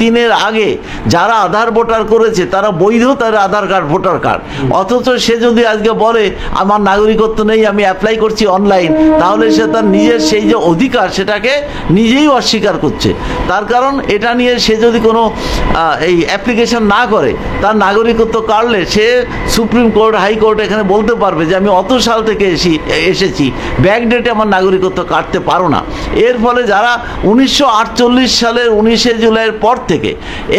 3-এর আগে যারা আধার ভোটার করেছে তারা বৈধ, তার আধার কার্ড ভোটার কার্ড, অথচ সে যদি আজকে বলে আমার নাগরিকত্ব নেই, আমি অ্যাপ্লাই করছি অনলাইন, তাহলে সে তার নিজের সেই যে অধিকার সেটাকে নিজেই অস্বীকার করছে। তার কারণ এটা নিয়ে সে যদি কোনো এই অ্যাপ্লিকেশন না করে, তার নাগরিকত্ব কাটলে সে সুপ্রিম কোর্ট, হাইকোর্ট এখানে বলতে পারবে যে আমি অত সাল থেকে এসেছি, ব্যাক ডেটে আমার নাগরিকত্ব কাটতে পারো না। এর ফলে যারা 1948 সালের 19শে জুলাইয়ের পর থেকে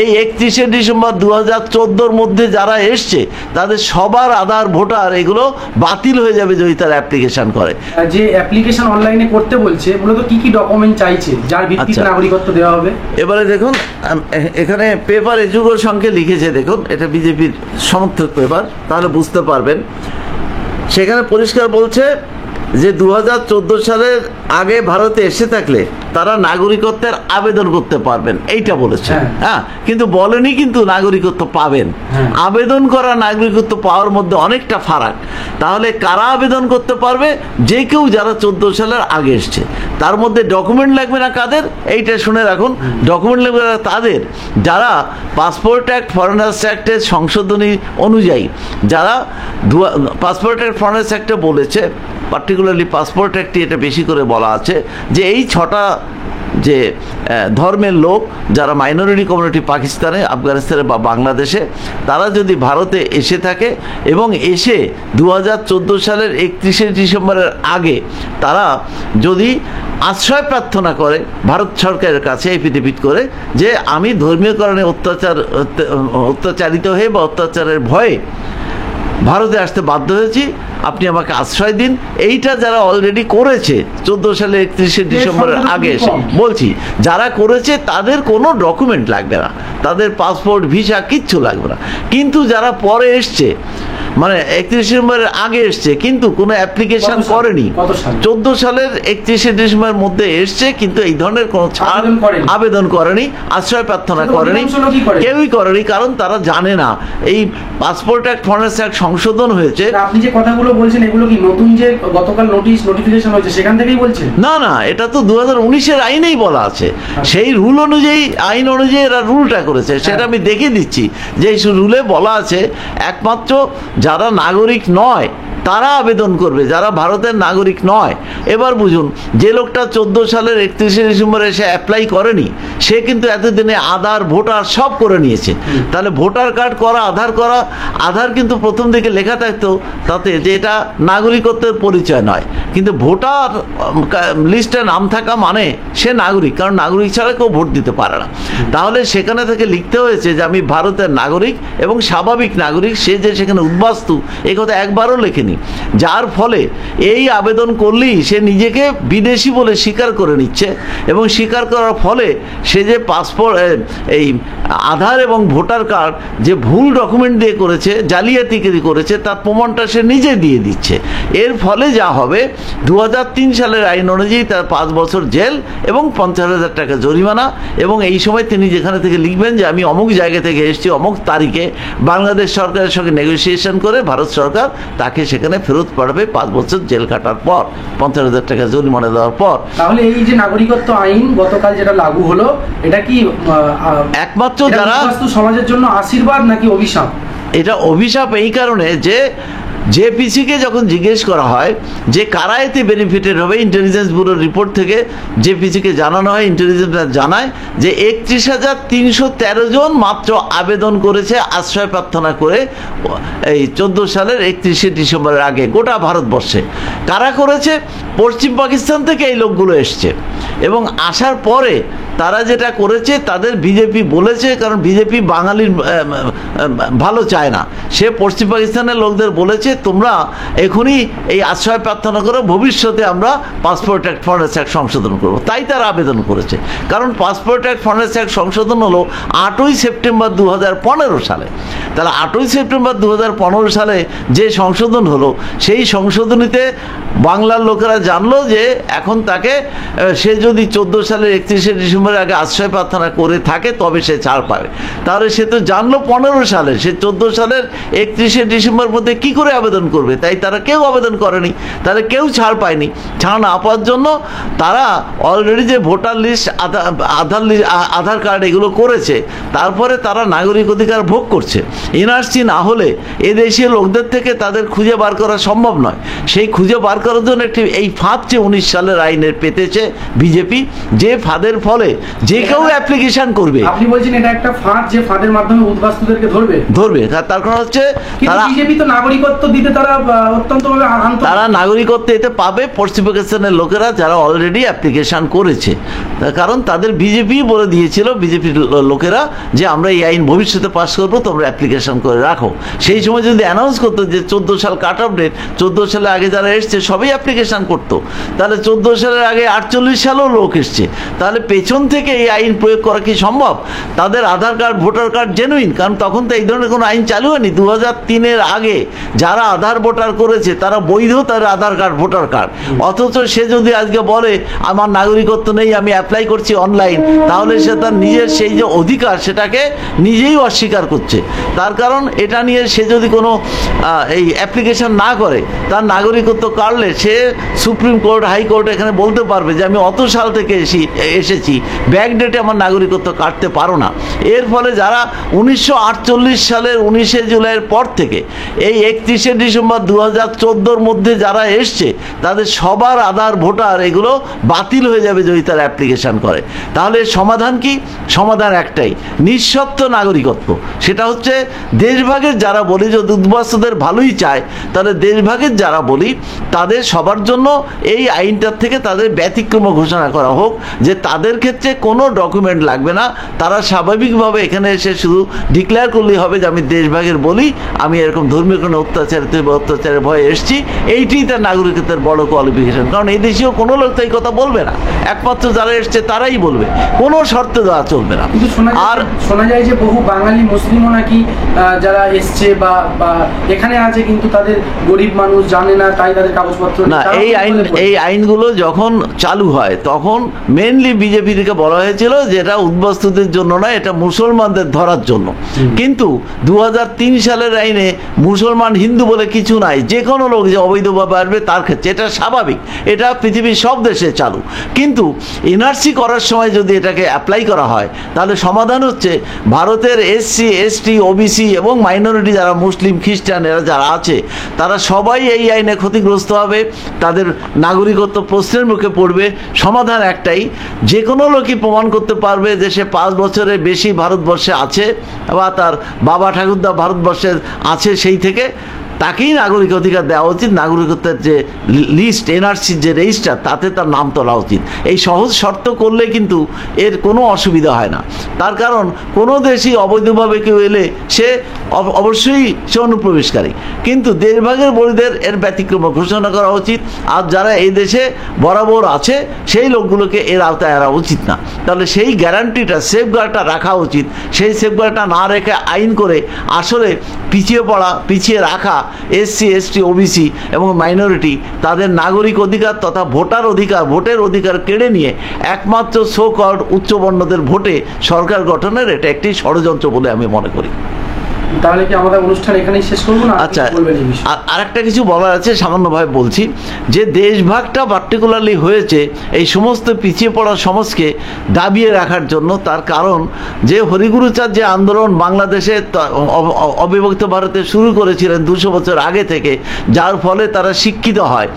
এই 31শে ডিসেম্বর 2014-র মধ্যে যারা এসছে তাদের সবার আধার ভোটার এগুলো বাতিল হয়ে যাবে যদি তারা অ্যাপ্লিকেশন করে। যে অ্যাপ্লিকেশন অনলাইনে করতে বলছে মূলত কি কি ডকুমেন্ট চাইছে যার ভিত্তিতে নাগরিকত্ব দেওয়া হবে? এবারে দেখুন, এখানে পেপার এডুকেশনকে লিখেছে, দেখুন এটা বিজেপির সমর্থক পেপার, তাহলে বুঝতে পারবেন। সেখানে পরিষ্কার বলছে যে 2014 সালের আগে ভারতে এসে থাকলে তারা নাগরিকত্বের আবেদন করতে পারবেন, এইটা বলেছে। হ্যাঁ, কিন্তু বলেনি কিন্তু নাগরিকত্ব পাবেন। আবেদন করা নাগরিকত্ব পাওয়ার মধ্যে অনেকটা ফারাক। তাহলে কারা আবেদন করতে পারবে? যে কেউ যারা 14 সালের আগে এসছে। তার মধ্যে ডকুমেন্ট লাগবে না কাদের? এইটা শুনে রাখুন, ডকুমেন্ট লাগবে না তাদের যারা পাসপোর্ট অ্যাক্ট, ফরেনার্স অ্যাক্টের সংশোধনী অনুযায়ী, যারা পাসপোর্ট অ্যাক্ট, ফরেনার্স অ্যাক্টে বলেছে, পার্টিকুলারলি পাসপোর্ট অ্যাক্টে এটা বেশি করে বলা আছে যে এই 6টা যে ধর্মের লোক যারা মাইনরিটি কমিউনিটি পাকিস্তানে, আফগানিস্তানে বা বাংলাদেশে, তারা যদি ভারতে এসে থাকে এবং এসে 2014 সালের 31শে ডিসেম্বরের আগে তারা যদি আশ্রয় প্রার্থনা করে ভারত সরকারের কাছে এফিডেভিট করে যে আমি ধর্মীয় কারণে অত্যাচারিত হয়ে বা অত্যাচারের ভয়ে ভারতে আসতে বাধ্য হয়েছি, আপনি আমাকে আশ্রয় দিন, এইটা যারা অলরেডি করেছে 14 সালে 31শে ডিসেম্বরের আগে এসে, বলছি যারা করেছে তাদের কোনো ডকুমেন্ট লাগবে না, তাদের পাসপোর্ট, ভিসা কিচ্ছু লাগবে না। কিন্তু যারা পরে এসছে, মানে 31 ডিসেম্বরের আগে এসছে কিন্তু কোনো অ্যাপ্লিকেশন করেনি, 14 সালের 31শে ডিসেম্বরের মধ্যে এসছে কিন্তু এই ধরনের কোনো আবেদন করেনি, আশ্রয় প্রার্থনা করেনি, কেউই করেনি, কারণ তারা জানে না এই পাসপোর্ট অ্যাক্ট, ফরেনার্স অ্যাক্ট সংশোধন হয়েছে। আপনি যে কথাগুলো বলছেন এগুলো কি নতুন যে গতকাল নোটিফিকেশন হয়েছে সেখান থেকেই বলছেন? না না, এটা তো 2019-এর আইনেই বলা আছে। সেই রুল অনুযায়ী, আইন অনুযায়ী এরা রুলটা করেছে, সেটা আমি দেখে দিচ্ছি যে এই রুলে বলা আছে একমাত্র যারা নাগরিক নয় তারা আবেদন করবে, যারা ভারতের নাগরিক নয়। এবার বুঝুন, যে লোকটা 14 সালের 31শে ডিসেম্বরে এসে অ্যাপ্লাই করেনি, সে কিন্তু এতদিনে আধার, ভোটার সব করে নিয়েছে। তাহলে ভোটার কার্ড করা, আধার কিন্তু প্রথম দিকে লেখা থাকতো তাতে যে এটা নাগরিকত্বের পরিচয় নয়, কিন্তু ভোটার লিস্টে নাম থাকা মানে সে নাগরিক, কারণ নাগরিক ছাড়া কেউ ভোট দিতে পারে না। তাহলে সেখানে থেকে লিখতে হয়েছে যে আমি ভারতের নাগরিক এবং স্বাভাবিক নাগরিক, সে যে সেখানে উদ্বাস্তু এই কথা একবারও লেখেনি। যার ফলে এই আবেদন করলেই সে নিজেকে বিদেশি বলে স্বীকার করে নিচ্ছে, এবং স্বীকার করার ফলে সে যে পাসপোর্ট, এই আধার এবং ভোটার কার্ড যে ভুল ডকুমেন্ট দিয়ে করেছে, জালিয়াতিগিরি করেছে, তার প্রমাণটা সে নিজে দিয়ে দিচ্ছে। এর ফলে যা হবে, 2003 সালের আইন অনুযায়ী তার 5 বছর জেল এবং 50,000 টাকা জরিমানা। এবং এই সময় তিনি যেখানে থেকে লিখবেন যে আমি অমুক জায়গা থেকে এসেছি অমুক তারিখে, বাংলাদেশ সরকারের সঙ্গে নেগোসিয়েশন করে ভারত সরকার তাকে সেখানে ফেরত পাঠাবে 5 বছর জেল কাটার পর, 50,000 টাকা জরিমানা দেওয়ার পর। তাহলে এই যে নাগরিকত্ব আইন গতকাল যেটা লাগু হলো, এটা কি একমাত্র যারা সমাজের জন্য আশীর্বাদ নাকি অভিশাপ? এটা অভিশাপ এই কারণে যে জেপিসিকে যখন জিজ্ঞেস করা হয় যে কারা এতে বেনিফিটেড হবে, ইন্টেলিজেন্স ব্যুরোর রিপোর্ট থেকে জেপিসিকে জানানো হয়, ইন্টেলিজেন্স জানায় যে 31,313 জন মাত্র আবেদন করেছে আশ্রয় প্রার্থনা করে এই 14 সালের 31শে ডিসেম্বরের আগে গোটা ভারতবর্ষে। কারা করেছে? পশ্চিম পাকিস্তান থেকে এই লোকগুলো এসছে, এবং আসার পরে তারা যেটা করেছে তাদের বিজেপি বলেছে, কারণ বিজেপি বাঙালির ভালো চায় না, সে পশ্চিম পাকিস্তানের লোকদের বলেছে তোমরা এখনই এই আশ্রয় প্রার্থনা করো, ভবিষ্যতে আমরা পাসপোর্ট অ্যাক্ট, ফরেনার্স অ্যাক্ট সংশোধন করবো। তাই তারা আবেদন করেছে, কারণ পাসপোর্ট অ্যাক্ট, ফরেনার্স অ্যাক্ট সংশোধন হলো 8ই সেপ্টেম্বর 2015 সালে। তাহলে 8ই সেপ্টেম্বর 2015 সালে যে সংশোধন হলো, সেই সংশোধনীতে বাংলার লোকেরা জানলো যে এখন তাকে, সে যদি 14 সালের 31শে ডিসেম্বর ডিসেম্বরের আগে আশ্রয় প্রার্থনা করে থাকে তবে সে ছাড় পাবে। তাহলে সে তো জানলো 15 সালে, সে 14 সালের 31শে ডিসেম্বর মধ্যে কি করে আবেদন করবে? তাই তারা কেউ আবেদন করেনি, তাহলে কেউ ছাড় পায়নি। ছাড় না পাওয়ার জন্য তারা অলরেডি যে ভোটার লিস্ট, আধার কার্ড এগুলো করেছে, তারপরে তারা নাগরিক অধিকার ভোগ করছে। এনআরসি না হলে এদেশীয় লোকদের থেকে তাদের খুঁজে বার করা সম্ভব নয়। সেই খুঁজে বার করার জন্য একটি এই ফাঁদ যে 19 সালের আইনের পেতেছে বিজেপি, যে ফাঁদের ফলে যে কেউ অ্যাপ্লিকেশন করবে। আপনি বলছেন এটা একটা ফাঁদ, যে ফাঁদের মাধ্যমে উদ্বাস্তুদেরকে ধরবে। তার কারণ হচ্ছে তারা বিজেপি তো নাগরিকত্ব দিতে তারা অত্যন্তভাবে তারা নাগরিকত্ব এতে পাবে ফোর্সিফিকেশনের লোকেরা যারা অলরেডি অ্যাপ্লিকেশন করেছে। তার কারণ তাদের বিজেপি বলে দিয়েছিল, বিজেপির লোকেরা, যে আমরা এই আইন ভবিষ্যতে পাস করবো, তোমরা অ্যাপ্লিকেশন করে রাখো। সেই সময় যদি অ্যানাউন্স করতো যে 14 সাল কাট অফ ডেট, 14 সালের আগে যারা এসছে সবই অ্যাপ্লিকেশন করতো, তাহলে 14 সালের আগে 48 সালেও লোক এসছে, তাহলে পেছন থেকে এই আইন প্রয়োগ করা কি সম্ভব? তাদের আধার কার্ড, ভোটার কার্ড জেনুইন, কারণ তখন তো এই ধরনের কোনো আইন চালু হয়নি। 2003-এর আগে যারা আধার ভোটার করেছে তারা বৈধ, তার আধার কার্ড, ভোটার কার্ড। অথচ সে যদি আজকে বলে আমার নাগরিকত্ব নেই, আমি অ্যাপ্লাই করছি অনলাইন, তাহলে সে তার নিজের সেই যে অধিকার সেটাকে নিজেই অস্বীকার করছে। তার কারণ এটা নিয়ে সে যদি কোনো এই অ্যাপ্লিকেশন না করে, তার নাগরিকত্ব কাটলে সে সুপ্রিম কোর্ট, হাইকোর্ট এখানে বলতে পারবে যে আমি অত সাল থেকে এসেছি, ব্যাক ডেটে আমার নাগরিকত্ব কাটতে পারো না। এর ফলে যারা 1948 সালের 19শে জুলাইয়ের পর থেকে এই 31শে ডিসেম্বর 2014-র মধ্যে যারা এসছে, তাদের সবার আধার, ভোটার এগুলো বাতিল হয়ে যাবে যদি তারা অ্যাপ্লিকেশন করে। তাহলে সমাধান কি? সমাধান একটাই, নিঃশর্ত নাগরিকত্ব। সেটা হচ্ছে দেশভাগের যারা বলি, যদি উদ্বাস্তুদের ভালোই চায়, তাহলে দেশভাগের যারা বলি তাদের সবার জন্য এই আইনটার থেকে তাদের ব্যতিক্রম ঘোষণা করা হোক, যে তাদের ক্ষেত্রে কোনো ডকুমেন্ট লাগবে না, তারা স্বাভাবিকভাবে এখানে এসে শুধু ডিক্লেয়ার করলেই হবে যে আমি দেশভাগের বলি, আমি এরকম ধর্মীয় কোনো অত্যাচারের ভয়ে এসেছি, এইটি তার নাগরিকত্বের বড় কোয়ালিফিকেশন। কারণ এই দেশেও কোনো লোক তো এই কথা বলবে না, একমাত্র যারা এসছে তারাই বলবে, কোনো শর্তে দেওয়া চলবে না। আর শোনা যায় যে বহু বাঙালি মুসলিমও নাকি যারা এসছে বা এখানে আছে, কিন্তু তাদের গরিব মানুষ জানে না, তাই তাদের কাগজপত্র না। এই আইনগুলো যখন চালু হয় তখন মেনলি বিজেপি থেকে বলা হয়েছিল যে এটা উদ্বাস্তুদের জন্য না, এটা মুসলমানদের ধরার জন্য। কিন্তু 2003 সালের আইনে মুসলমান, হিন্দু বলে কিছু নাই, যে কোনো লোক যে অবৈধভাবে আসবে তার ক্ষেত্রে এটা স্বাভাবিক, এটা পৃথিবীর সব দেশে চালু। কিন্তু এনআরসি করার সময় যদি এটাকে অ্যাপ্লাই করা হয়, তাহলে সমাধান হচ্ছে ভারতের SC, ST, OBC এবং মাইনরিটি যারা মুসলিম, খ্রিস্টান এরা যারা আছে, তারা সবাই এই আইনে ক্ষতিগ্রস্ত হবে, তাদের নাগরিকত্ব প্রশ্নের মুখে পড়বে। সমাধান একটাই, যে কোনো লোকই প্রমাণ করতে পারবে যে সে 5 বছরের বেশি ভারতবর্ষে আছে বা তার বাবা ঠাকুরদা ভারতবর্ষে আছে, সেই থেকে তাকেই নাগরিক অধিকার দেওয়া উচিত। নাগরিকত্বের যে লিস্ট, এনআরসির যে রেজিস্টার, তাতে তার নাম তোলা উচিত। এই সহজ শর্ত করলে কিন্তু এর কোনো অসুবিধা হয় না। তার কারণ কোনো দেশই অবৈধভাবে কেউ এলে সে অবশ্যই সে অনুপ্রবেশকারী, কিন্তু দেশভাগের বলিদের এর ব্যতিক্রম ঘোষণা করা উচিত। আর যারা এই দেশে বরাবর আছে সেই লোকগুলোকে এর আওতায় আনা উচিত না। তাহলে সেই গ্যারান্টিটা, সেফগার্ডটা রাখা উচিত। সেই সেফগার্ডটা না রেখে আইন করে আসলে পিছিয়ে রাখা SC, ST, OBC এবং মাইনরিটি তাদের নাগরিক অধিকার তথা ভোটের অধিকার কেড়ে নিয়ে একমাত্র সো কল্ড উচ্চবর্ণদের ভোটে সরকার গঠনের এটা একটি ষড়যন্ত্র বলে আমি মনে করি। তাহলে কি আমাদের অনুষ্ঠান এখানেই শেষ করব না? আচ্ছা, আরেকটা কিছু বলার আছে, সামান্যভাবে বলছি, যে দেশভাগটা পার্টিকুলারলি হয়েছে এই সমস্ত পিছিয়ে পড়া সমাজকে দাবিয়ে রাখার জন্য। তার কারণ যে হরিগুরুচাঁদ যে আন্দোলন বাংলাদেশে অবিভক্ত ভারতে শুরু করেছিলেন 200 বছর আগে থেকে, যার ফলে তারা শিক্ষিত হয়।